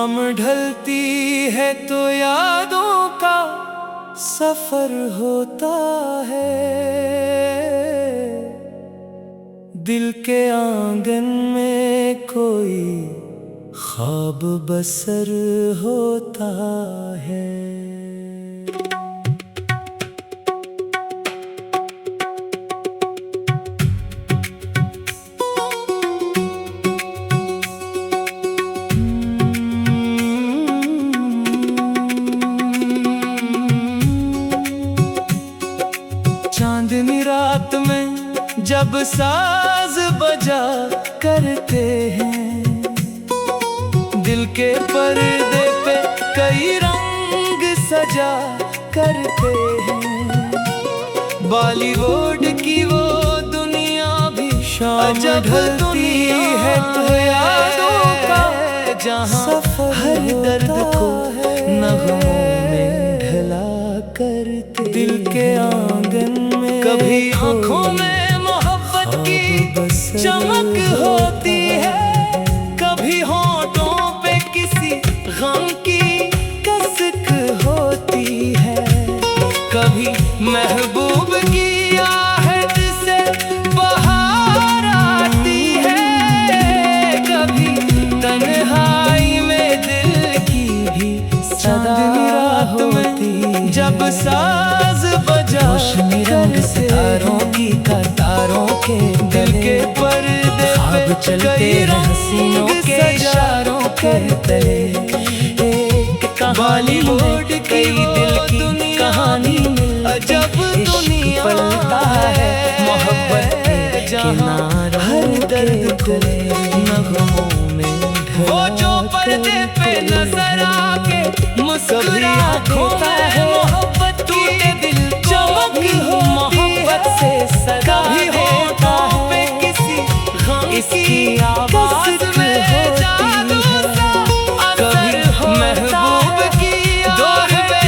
शाम ढलती है तो यादों का सफर होता है। दिल के आंगन में कोई ख्वाब बसर होता है। चांदनी रात में जब साज बजा करते हैं, दिल के पर्दे पे कई रंग सजा करते हैं। बॉलीवुड की वो दुनिया भी शाम ढलती है तो यादों का जहाँ हर दर्द को नगमों में ढला करते। दिल के आंगन में कभी आँखों में मोहब्बत की चमक होती है, कभी होठों पे किसी गम की कसक होती है। कभी महबूब की आहट से बहार आती है, कभी तन्हाई में दिल की भी सदा होती है। जब साज बजा रंग सितारों की कतारों के दिल के पर्दे पे चलते हसीनों के इशारों के तले एक बॉलीवुड की दिल की कहानी में अजब दुनिया पलता है। मोहब्बत के किनारों हर दर्द को नगमों में वो जो पर्दे पे नजर आके मुस्कुराता है। मोहब्बत टूटे दिल चमक हो मोहब्बत से सदा होता है। किसी गम इसकी आवाज में जादू सा असर होता है। की दौर पे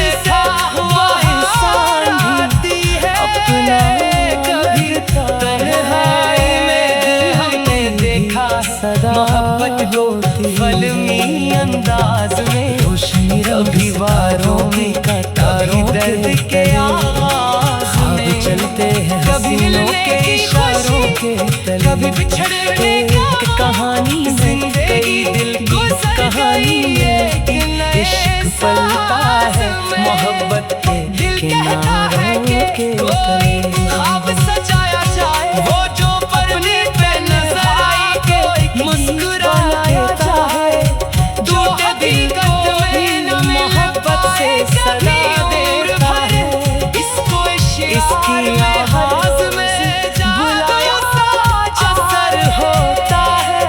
हुआ इंसान आती है अपना कभी तन्हाई में दिल हमने देखा सदा मोहब्बत को फलमी अंदाज में कभी वारों में कभी दर्द के आवाज में चलते हैं हसीनों के इशारों के तले। कभी बिछड़ने की कहानी में कई दिल की कहानी में इश्क पलता है। मोहब्बत के किनारों के तले ख्वाब सजाया जाए वो जो पर्दे पे नजर आए के मुस्कुराता है। टूटे दिल को मोहब्बत से सदा देता है। इसकी आवाज में जादू सा असर होता है।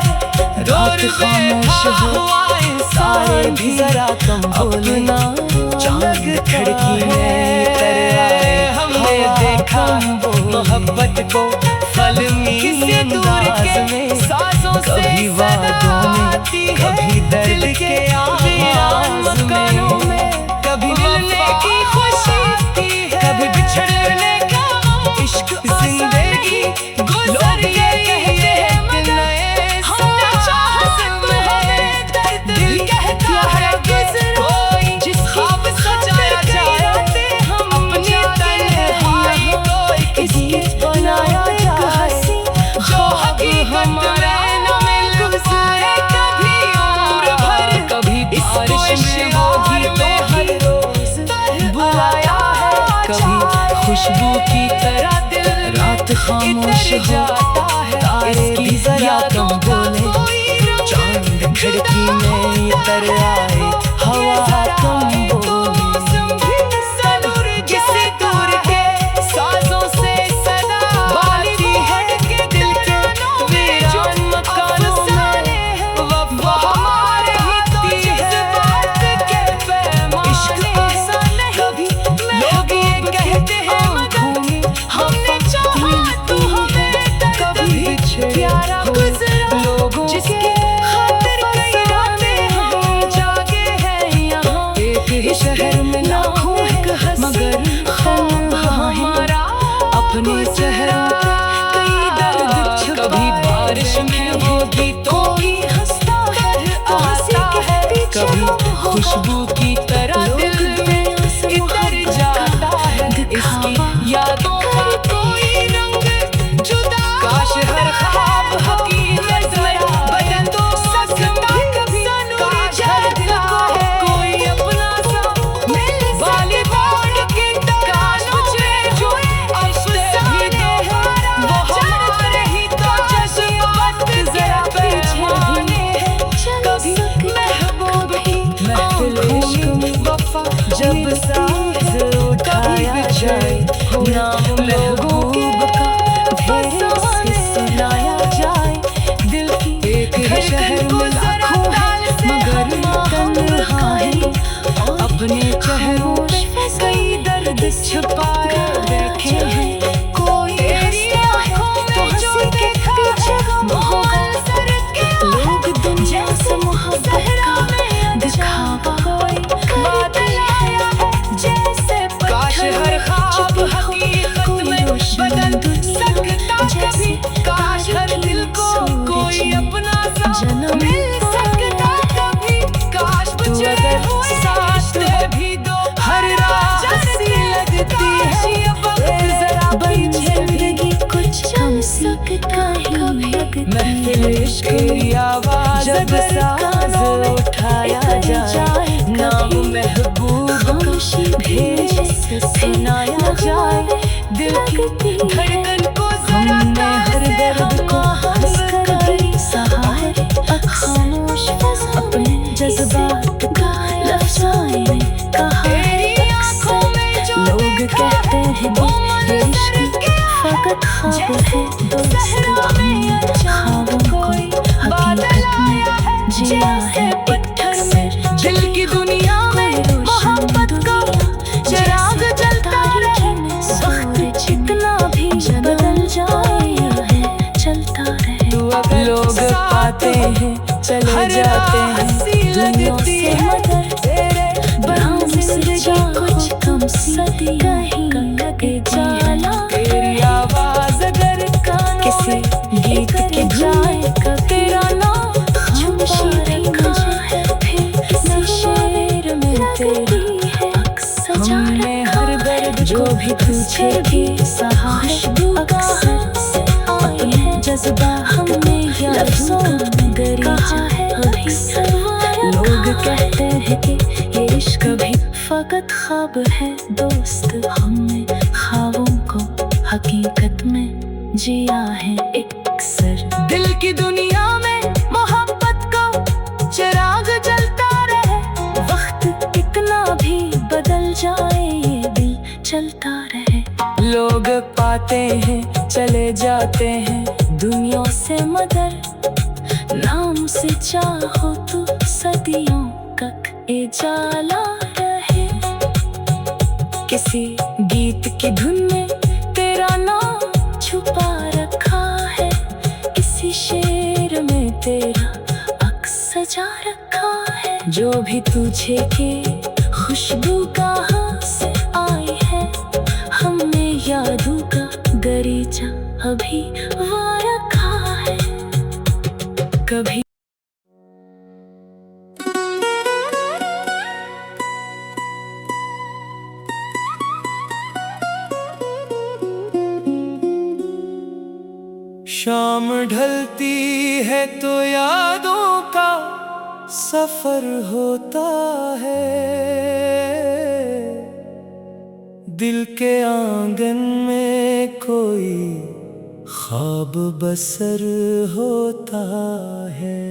रात खामोश हुआ इंसान भी जरा कम बोलना। चांद खिड़की में उतर आए हमने देखा मोहब्बत को फलमी अंदाज में सांसों से कभी वादों में कभी दर्द के आवाज में। कभी मिलने की खुशी कभी बिछड़ने का इश्क जिंदगी गुजर गई है मगर हमने चाहत में दर्द दिल कहता है कोई जिस ख्वाब सजाया जाए हम अपनी तन्हाई को किसके बनाया जाए जो हकीकत में न मिल गुजरे कभी उम्र भर। कभी बारिश में आग में हर रोज बुलाया है, कभी खुशबू की तरह दिल रात खामोश जाता है। तारे भी जरा कम बोले चांद खिड़की में उतर आए हवा कम बोले। जिसे दूर के साजों से सदा बाती है के दिल के वीरान मकानों में वफा हमारे होती है। के पैमाने इश्क आसान नहीं कभी लोग ये कहते हैं मगर हमने चाहा तो हमें कभी प्यारा गुजरा लोगों जिसके खातिर कई रातें हम जागे हैं यहाँ। एक ही शहर में लाखों है मगर हमारा अपने शहर कई दर्द छुपा। कभी बारिश में वो गीतों की हंसता है आता है कभी खुशबू की तरह दिल में इतर जाता है। इसकी यादों का कोई रंग जुदा, काश हर ख्वाब हकीकत में बदल तो सकता कभी। काश हर दिल को कोई अपना सा मिल बॉलीवुड की काश मुझे जो अफसाने हैं वो हमारे ही तो जज्बात जरा पैमाने हैं। कभी महबूब की महफिल में वफा जब साज उठाया जाए, नाम महबूब का फिर से सुनाया जाए। दिल की एक शहर में लाखों है मगर तन्हा है, अपने चेहरों पे कई दर्द छुपाए बैठे हैं। कोई तेरी आँखों में जो के पीछे मोहब्बत के लोग दुनिया से मोहब्बत का दिखावा कोई बादल आया है जैसे काश हर ख्वाब हकीकत में बदल सकता कभी। काश हर दिल को कोई अपना सा मिल सकता कभी। काश मुझे साथ भी दो हर रात हंसी लगती है जरा जिंदगी कुछ कम सकता कभी। महफिल इश्क की आवाज जब साज उठाया जाए, नाम महबूब भेज से सुनाया जाए। दिल की धड़कन को जरा हर दर्द को हंस कर सहा है। खामोश अपने जज्बात का लफ्ज़ों में कहा। लोग कहते हैं ये इश्क फकत ख्वाब है दोस्त, ख्वाबों को हकीकत में जिया है पत्थर में। दिल की दुनिया में मोहब्बत का चिराग जलता रहे, वक्त जितना भी बदल जाए है चलता रहे। लोग पाते हैं चले जाते हैं दुनिया से मगर तेरे बरहम से जा कुछ कम सदियां ही लगे जाला। तेरी आवाज अगर किसी गीत के जाए तेरा नाम छुपा रखा है फिर शेर में तेरी है हमने हर दर्द जो भी तुझे भी सहा है। अक्सर आई है जज्बा हमने लफ्ज़ों में कहा है अक्सर। लोग कहते हैं कि ये इश्क भी फकत ख्वाब है दोस्त, हमने ख्वाबों को हकीकत में जिया है अक्सर। दिल की दुनिया में मोहब्बत का चिराग जलता रहे, वक्त कितना भी बदल जाए ये दिल चलता रहे। लोग पाते हैं चले जाते हैं दुनिया से मगर नाम से चाहो तो सदियों तक ए जाला रहे। किसी गीत की धुन में तेरा नाम छुपा रखा है, किसी शेर में तेरा अक्स सजा रखा है। जो भी तुझे के खुशबू कहाँ से आई है, हमने यादों का गरीचा अभी वो रखा है। कभी शाम ढलती है तो यादों का सफर होता है, दिल के आंगन में कोई ख्वाब बसर होता है।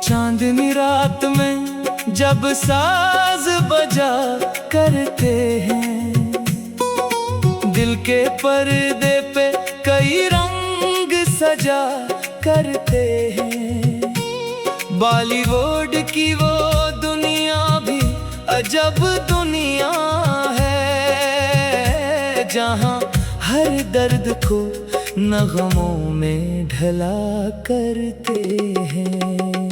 चांदनी रात में जब साज बजा करते हैं, दिल के पर्दे पे कई रंग सजा करते हैं। बॉलीवुड की वो दुनिया भी अजब दुनिया है, जहाँ हर दर्द को नगमों में ढला करते हैं।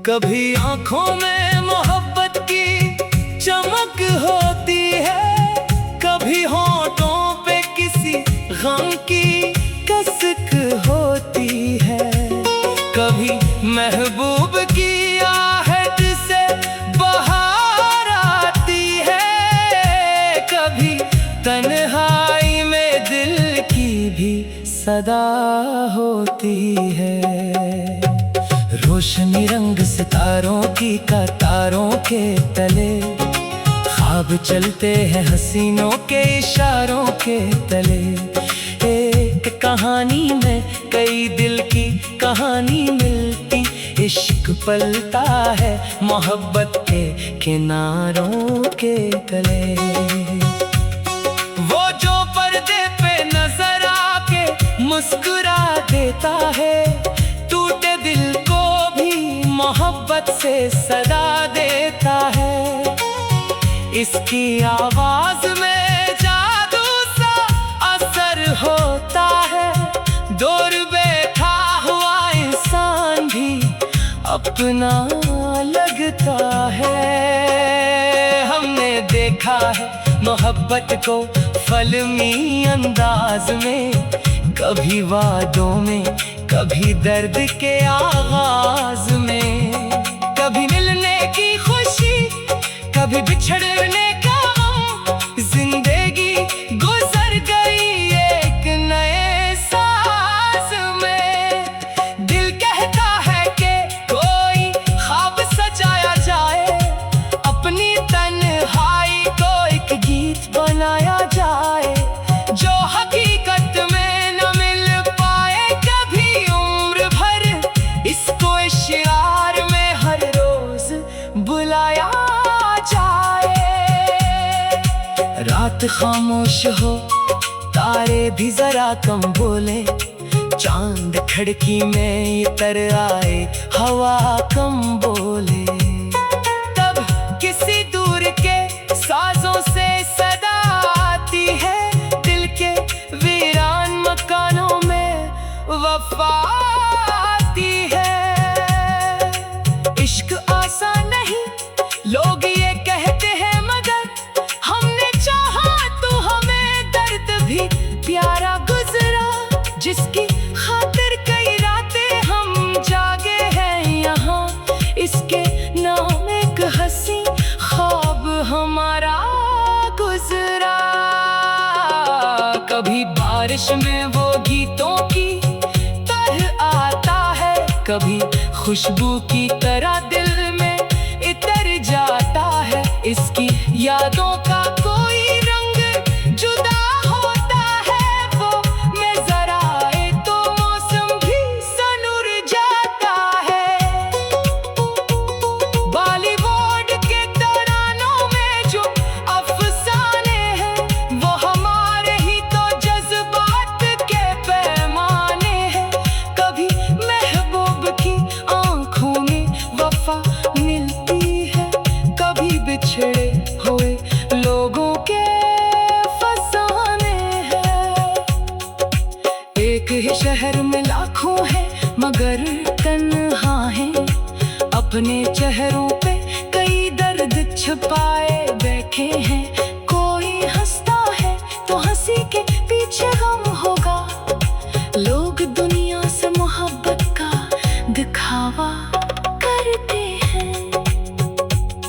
कभी आंखों में मोहब्बत की चमक होती है, कभी होठों पे किसी गम की कसक होती है, कभी महबूब की आहट से बहार आती है, कभी तन्हाई में दिल की भी सदा होती है। रोशनी रंग सितारों की कतारों के तले, ख्वाब चलते हैं हसीनों के इशारों के तले। एक कहानी में कई दिल की कहानी मिलती, इश्क पलता है मोहब्बत के किनारों के तले। वो जो पर्दे पे नजर आके मुस्कुरा देता है, टूटे दिल को भी मोहब्बत से सदा देता है। इसकी आवाज में जादू सा असर होता है, दूर बैठा हुआ इंसान भी अपना लगता है। हमने देखा है मोहब्बत को फलमी अंदाज में, कभी वादों में, कभी दर्द के आगाज में, कभी मिलने की खुशी, कभी बिछड़ने का गम। जिंदगी गुजर गई एक नए साज में। दिल कहता है कि कोई ख्वाब सजाया जाए, अपनी तन्हाई को एक गीत बनाया जाए, जो हकीकत में न मिल पाए कभी उम्र भर। इसको इशार में हर रोज बुलाया जाए। रात खामोश हो, तारे भी जरा कम बोले, चांद खिड़की में इतर आए, हवा कम बोले। तब किसी दूर के साजों से सदा आती है, दिल के वीरान मकानों में वफा आती है। इश्क आसान नहीं लोग ये कहते हैं, मगर हमने चाहा तो हमें दर्द भी प्यारा गुजरा। जिसकी खातिर कई रातें हम जागे हैं यहाँ, इसके नाम एक हंसी ख्वाब हमारा गुजरा। कभी बारिश में वो गीतों की तरह आता है, कभी खुशबू की तरह दिल में इतर जाता है। इसकी यादों का कोई रंग जुदा होता है, वो मैं जरा आए तो मौसम भी सनुर जाता है। बॉलीवुड के तरानों में जो अफसाने हैं, वो हमारे ही तो जज्बात के पैमाने हैं। कभी महबूब की आंखों में वफा मिलती है, कभी बिछड़े हुए लोगों के फसाने हैं। एक ही शहर में लाखों हैं मगर तन्हा हैं, अपने चेहरों पे कई दर्द छुपाए बैठे हैं। कोई हंसता है तो हंसी के पीछे गम होगा, लोग दुनिया से मोहब्बत का दिखावा करते हैं।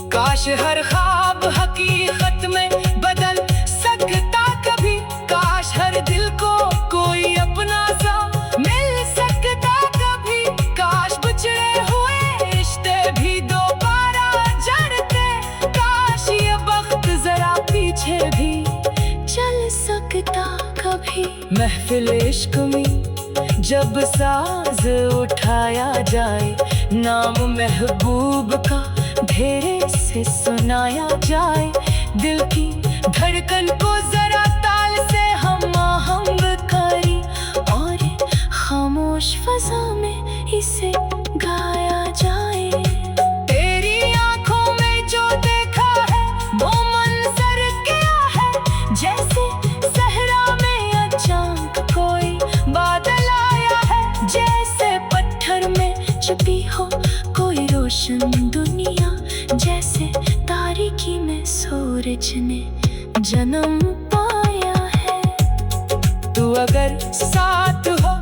काश हर ख्वाब हकीकत में बदल सकता कभी, काश हर दिल को कोई अपना सा मिल सकता कभी, काश बिछड़े हुए रिश्ते भी दोबारा जड़ते, काश ये वक्त जरा पीछे भी चल सकता कभी। महफिल इश्क में जब साज उठाया जाए, नाम महबूब का धेरे से सुनाया जाए, दिल की धड़कन को जरा ताल से हम आहंग करी, और खामोश फजा में इसे गाया जाए। तेरी आंखों में जो देखा है वो मंजर क्या है, जैसे सहरा में अचानक कोई बादल जिन्हें जन्म पाया है। तू अगर साथ हो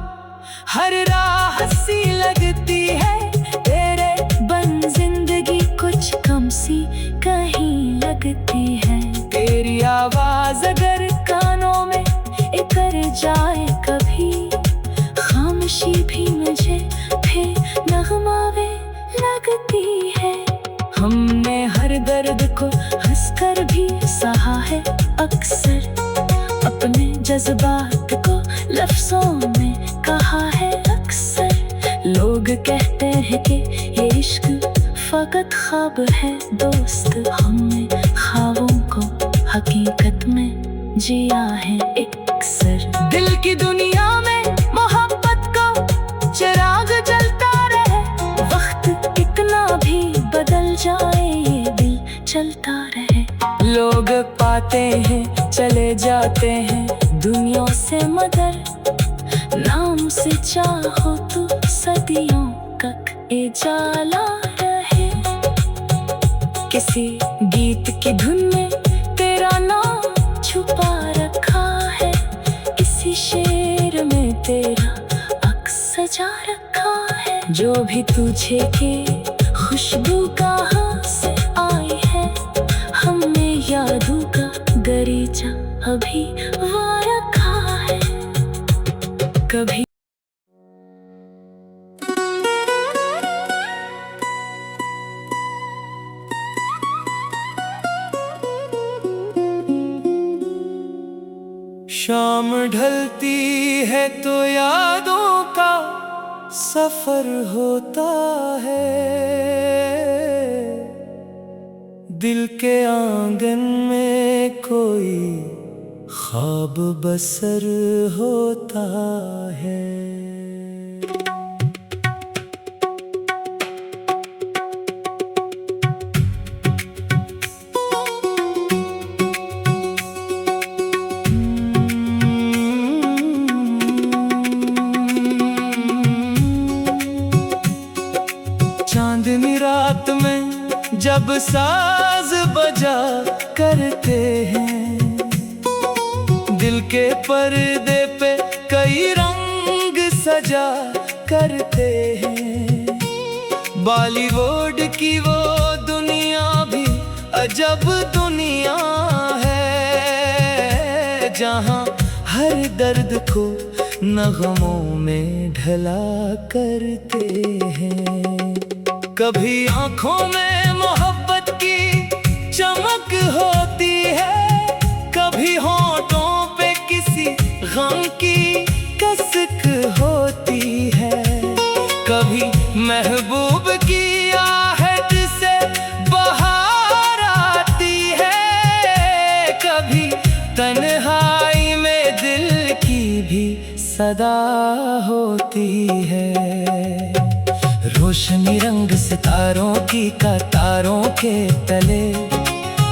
हर राह सी लगती है, तेरे बन जिंदगी कुछ कम सी कहीं लगती है। तेरी आवाज अगर कानों में इतर जाए कभी, खामोशी भी मुझे फिर नगमावे लगती है। हमने हर दर्द को हंसकर भी सहा है अक्सर, अपने जज्बात को लफ्जों में कहा है अक्सर। लोग कहते हैं कि ये इश्क फकत ख्वाब है दोस्त, हमने ख्वाबों को हकीकत में जिया है अक्सर। दिल की दुनिया में मोहब्बत का चिराग जलता रहे, वक्त कितना भी बदल जाए ये दिल चलता रहे। लोग पाते हैं चले जाते हैं दुनिया से मगर, नाम से चाहो तो सदियों तक ये जाला रहे। किसी गीत की धुन में तेरा नाम छुपा रखा है, किसी शेर में तेरा अक्स सजा रखा है। जो भी तुझे के खुशबू कहाँ से आई है, हमने यादों का गरीचा अभी वहाँ रखा है। कभी शाम ढलती है तो यादों का सफर होता है, दिल के आंगन में कोई ख्वाब बसर होता है। चांदनी रात में जब साज बजा करते हैं, दिल के पर्दे पे कई रंग सजा करते हैं। बॉलीवुड की वो दुनिया भी अजब दुनिया है, जहाँ हर दर्द को नगमों में ढला करते हैं। कभी आंखों में मोहब्बत की चमक होती है, कभी होठों पे किसी गम की कसक होती है। कभी महबूब की आहट से बहार आती है, कभी तन्हाई में दिल की भी सदा होती है। रोशनी रंग सितारों की कतारों के तले,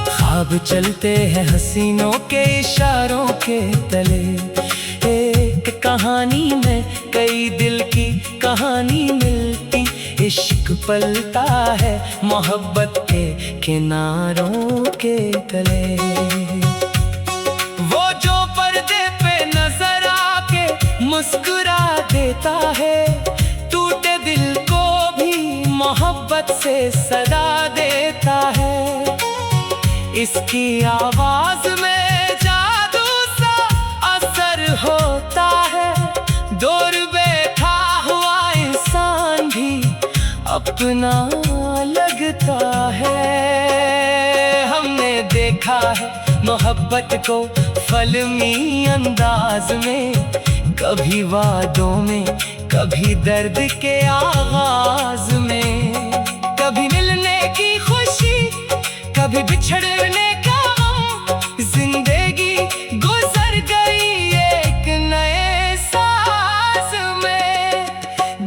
ख्वाब चलते हैं हसीनों के इशारों के तले। एक कहानी में कई दिल की कहानी मिलती, इश्क पलता है मोहब्बत के किनारों के तले। वो जो पर्दे पे नजर आके मुस्कुरा देता है, टूटे दिल को भी मोहब्बत से सदा देता है। इसकी आवाज में जादू सा असर होता है, दूर बैठा हुआ इंसान भी अपना लगता है। हमने देखा है मोहब्बत को फलमी अंदाज में, कभी वादों में कभी दर्द के आगाज में, कभी मिलने की खुशी कभी बिछड़ने का गम। जिंदगी गुजर गई एक नए साज में,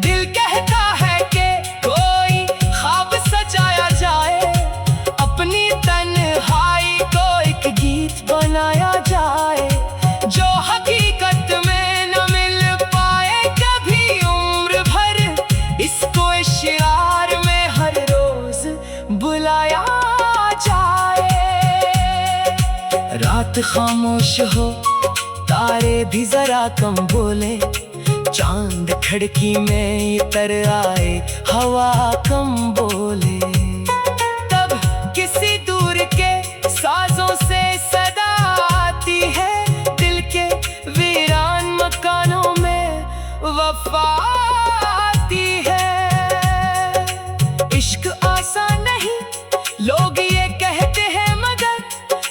दिल कहता है कि कोई ख्वाब सजाया जाए, अपनी तन्हाई को एक गीत बनाया जाए, जो हकीकत में न मिल पाए कभी उम्र भर। इसको इशार में हर रोज बुलाया जाए। रात खामोश हो, तारे भी जरा कम बोले, चांद खिड़की में इतर आए, हवा कम बोले। तब किसी दूर के साजों से सदा आती है, दिल के वीरान मकानों में वफा आती है। इश्क आसान नहीं लोग ये कहते हैं, मगर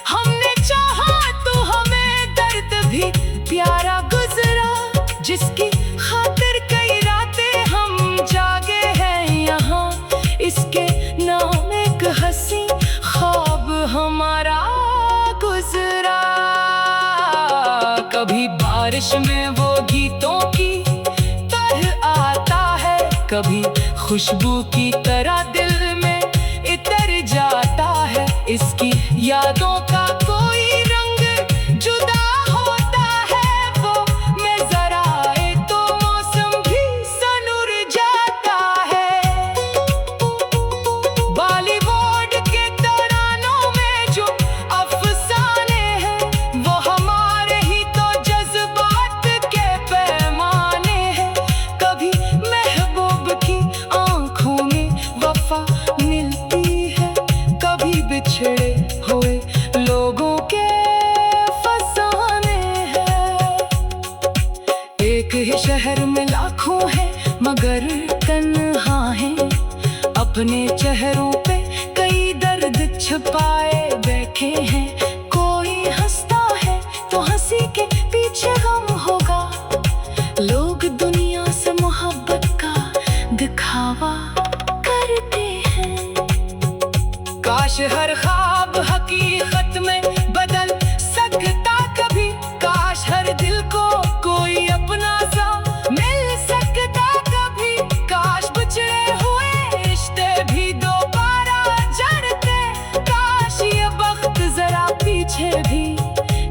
हमने चाहा तो हमें दर्द भी प्यारा गुजरा, जिसकी खातिर कई रातें हम जागे हैं यहाँ, इसके नाम एक हंसी ख्वाब हमारा गुजरा। कभी बारिश में वो गीतों की तरह आता है, कभी खुशबू की तरह दिल में इतर जाता है, इसकी यादों का कोई रंग जुदा होता है, वो मैं जरा आए तो मौसम भी सनुर जाता है। बॉलीवुड के तरानों में जो अफसाने हैं, वो हमारे ही तो जज्बात के पैमाने हैं। कभी महबूब की आंखों में वफा मिलती है, कभी बिछड़े हुए लोगों के फसाने हैं। एक ही शहर में लाखों हैं मगर तन्हा हैं, अपने चेहरों पे कई दर्द छुपाए बैठे हैं। कोई हंसता है तो हंसी के पीछे गम होगा, लोग दुनिया से मोहब्बत का दिखावा करते हैं। काश हर ख्वाब हकीकत में बदल सकता कभी, काश हर दिल को कोई अपना सा मिल सकता कभी, काश बिछड़े हुए रिश्ते भी दोबारा जड़ते, काश ये वक्त जरा पीछे भी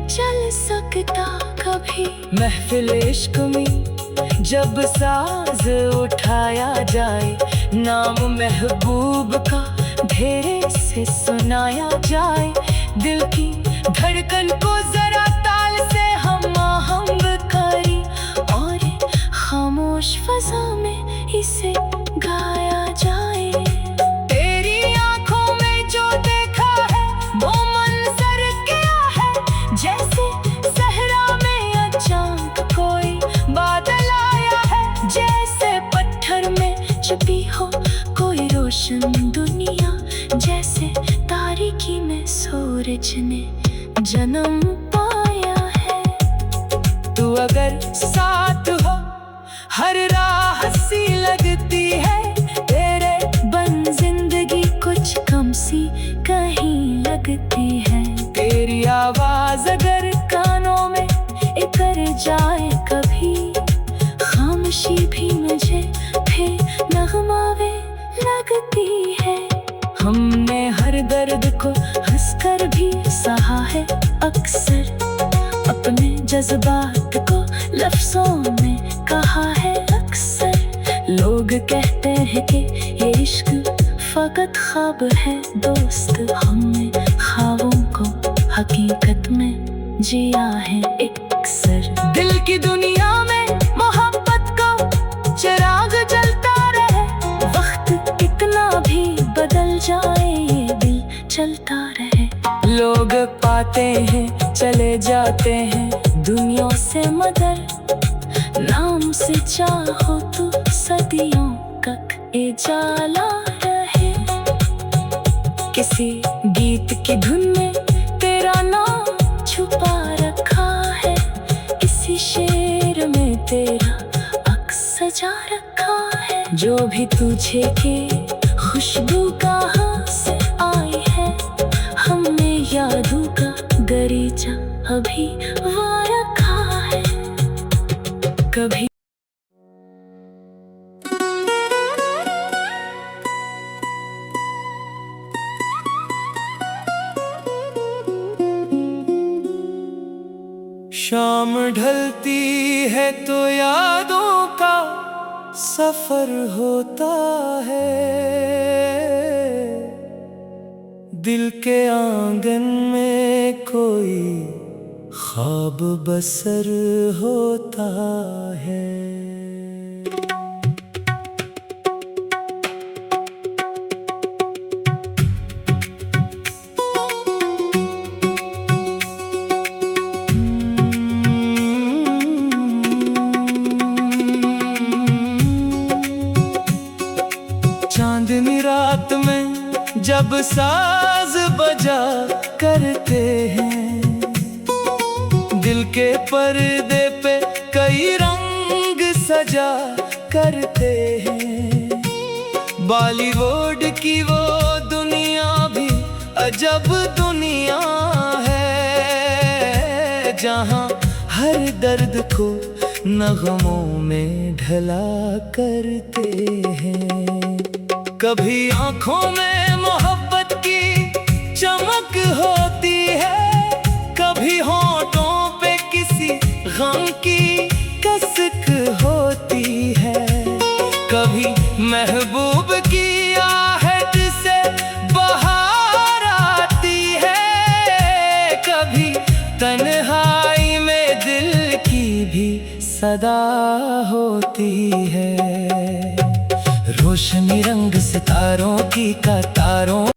चल सकता कभी। महफिल इश्क में जब साज उठाया जाए, नाम महबूब का धेरे से सुनाया जाए, दिल की धड़कन को जरा ताल से हम आहंग करी, और खामोश फजा में इसे गाया जाए। तेरी आंखों में जो देखा है वो मंजर क्या है, जैसे सहरा में अचानक कोई बादल आया है, जैसे पत्थर में छुपी हो कोई रोशन दुनिया, जैसे तारीकी में सूरज ने जन्म पाया है। तू अगर साथ हो हर राह सी लगती है, तेरे बन जिंदगी कुछ कम सी कहीं लगती है। तेरी आवाज अगर कानों में इतर जाए कभी, खामोशी भी मुझे फिर नगमावे लगती है। हमने हर दर्द को हंसकर भी सहा है अक्सर, अपने जज्बात को लफ्जों में कहा है अक्सर। लोग कहते हैं कि ये इश्क फकत ख्वाब है दोस्त, हमने ख्वाबों को हकीकत में जिया है अक्सर। दिल की दुनिया में मोहब्बत का चिराग जलता रहे, वक्त कितना भी बदल जाए ये दिल चलता रहे। लोग पाते हैं चले जाते हैं दुनिया से मगर, नाम से चाहो तो सदियों तक ये जाला रहे। किसी गीत की धुन में तेरा नाम छुपा रखा है, किसी शेर में तेरा अक्स सजा रखा है। जो भी तुझे के खुशबू कहाँ से आई है, हमने यादों का गरीचा अभी वहाँ रखा है। कभी शाम ढलती है तो यादों का सफर होता है, दिल के आंगन में कोई ख्वाब बसर होता है। चांदनी रात में जब साज बजा करते हैं, दिल के पर्दे पे कई रंग सजा करते हैं। बॉलीवुड की वो दुनिया भी अजब दुनिया है, जहाँ हर दर्द को नगमों में ढला करते हैं। कभी आंखों में मोहब्बत की चमक होती है, कभी होठों पे किसी गम की कसक होती है। कभी महबूब की आहट से बहार आती है, कभी तन्हाई में दिल की भी सदा होती है। रोशनी रंग सितारों की कतारों